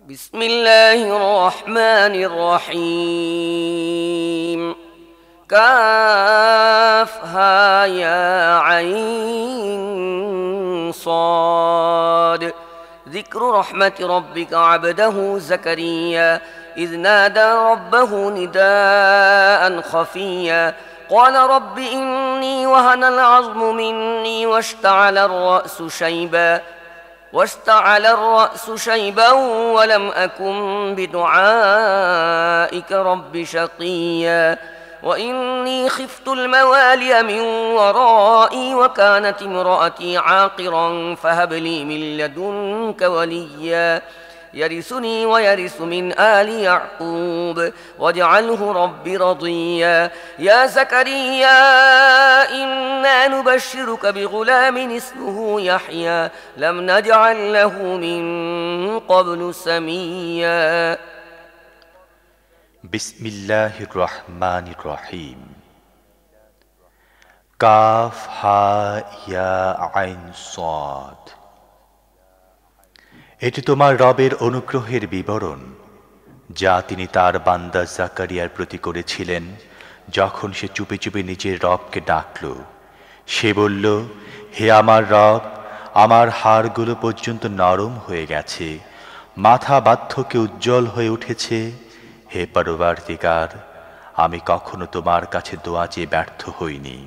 بسم الله الرحمن الرحيم كافها يا عين صاد ذكر رحمة ربك عبده زكريا إذ نادى ربه نداء خفيا قال رب إني وهن العظم مني واشتعل الرأس شيبا ولم أكن بدعائك رب شقيا وإني خفت الموالي من ورائي وكانت امرأتي عاقرا فهب لي من لدنك وليا يرثني ويرث من آل يعقوب واجعله رب رضيا يا زكريا إنا نبشرك بغلام اسمه يحيى لم نجعل له من قبل سميا বিসমিল্লাহির রহমানির রহিম। কাফ হা ইয়া আইন সাদ। এটি তোমার রবের অনুগ্রহের বিবরণ, যা তিনি তার বান্দা জাকারিয়ার প্রতি করেছিলেন যখন সে চুপি চুপি নিজের রবকে ডাকল। সে বলল, হে আমার রব, আমার হাড়গুলো পর্যন্ত নরম হয়ে গেছে, মাথা বার্ধক্যে উজ্জ্বল হয়ে উঠেছে। হে পরবর্তীকার, আমি কখনো তোমার কাছে দোয়া চেয়ে ব্যর্থ হইনি।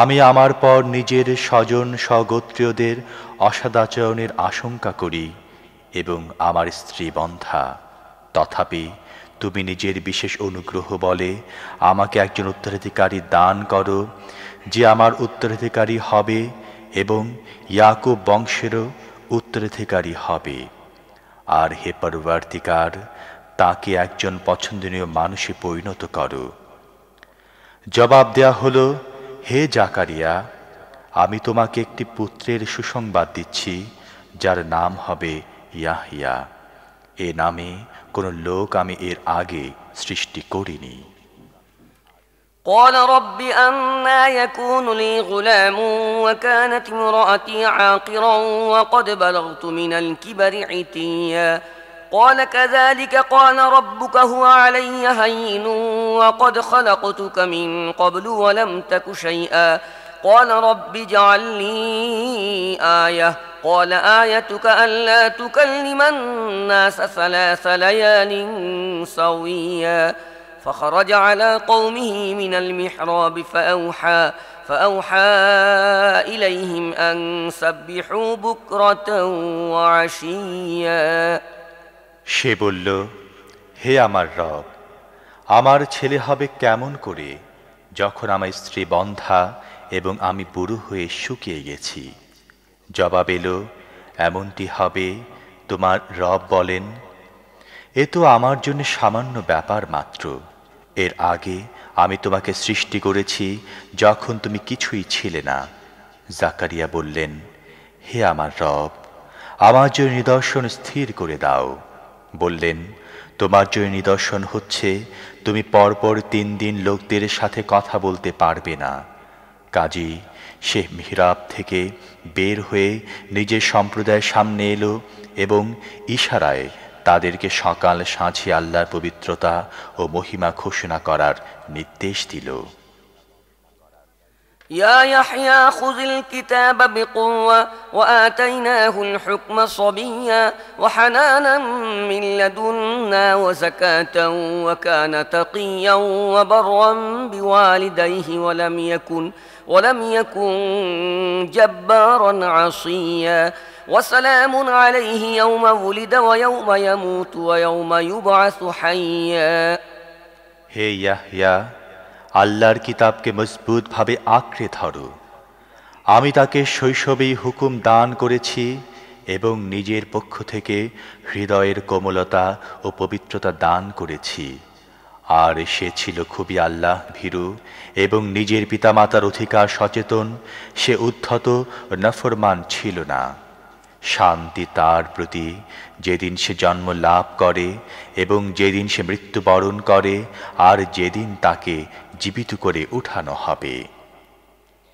আমি আমার পর নিজের স্বজন স্বগোত্রীয়দের অসদাচরণের আশঙ্কা করি এবং আমার স্ত্রী বন্ধা। তথাপি তুমি নিজের বিশেষ অনুগ্রহ বলে আমাকে একজন উত্তরাধিকারী দান করো, যে আমার উত্তরাধিকারী হবে এবং ইয়াকুব বংশেরও উত্তরাধিকারী হবে। আর হে পরবর্তীকার, তাকে একজন পছন্দনীয় মানুষে পরিণত করো। জবাব দেয়া হলো, হে জাকারিয়া, আমি তোমাকে একটি পুত্রের সুসংবাদ দিচ্ছি, যার নাম হবে ইয়াহইয়া। এ নামে কোন লোক আমি এর আগে সৃষ্টি করিনি। قال رب أنا يكون لي غلام وكانت امرأتي عاقرا وقد بلغت من الكبر عتيا قال كذلك قال ربك هو علي هين وقد خلقتك من قبل ولم تك شيئا قال رب اجعل لي آية قال آيتك ألا تكلم الناس 3 ليال سويا فخرج على قومه من المحراب فأوحى إليهم أن سبحوا بكرة وعشيا সে বলল, হে আমার রব, আমার ছেলে হবে কেমন করে যখন আমার স্ত্রী বন্ধা এবং আমি বুড়ো হয়ে শুকিয়ে গেছি? জবাব এলো, এমনটি হবে, তোমার রব বলেন, এ তো আমার জন্য সামান্য ব্যাপার মাত্র। এর আগে আমি তোমাকে সৃষ্টি করেছি যখন তুমি কিছুই ছিলে না। জাকারিয়া বললেন, হে আমার রব, আমার জন্য নিদর্শন স্থির করে দাও। বললেন, তোমার জন্য নিদর্শন হচ্ছে তুমি পরপর 3 দিন লোকদের সাথে কথা বলতে পারবে না। কাজী সে মিহরাব থেকে বের হয়ে নিজের সম্প্রদায়ের সামনে এলো এবং ইশারায় তাদেরকে সকাল সাঁঝে আল্লাহর পবিত্রতা ও মহিমা ঘোষণা করার নির্দেশ দিল। يا يحيى خذ الكتاب بقوة وآتيناه الحكم صبيا وحنانا من لدنا وزكاة وكان تقيا وبرا بوالديه ولم يكن جبارا عصيا وسلام عليه يوم ولد ويوم يموت ويوم يبعث حيا হে ইয়াহইয়া, আল্লাহর কিতাবকে মজবুতভাবে আঁকড়ে ধরো। আমি তাকে শৈশবেই হুকুম দান করেছি এবং নিজের পক্ষ থেকে হৃদয়ের কোমলতা ও পবিত্রতা দান করেছি। আর সে ছিল খুবই আল্লাহ ভীরু এবং নিজের পিতামাতার অধিকার সচেতন। সে উদ্ধত ও নাফরমান ছিল না। শান্তি তার প্রতি যেদিন সে জন্ম লাভ করে এবং যেদিন সে মৃত্যুবরণ করে আর যেদিন তাকে জীবিত করে উঠানো হবে।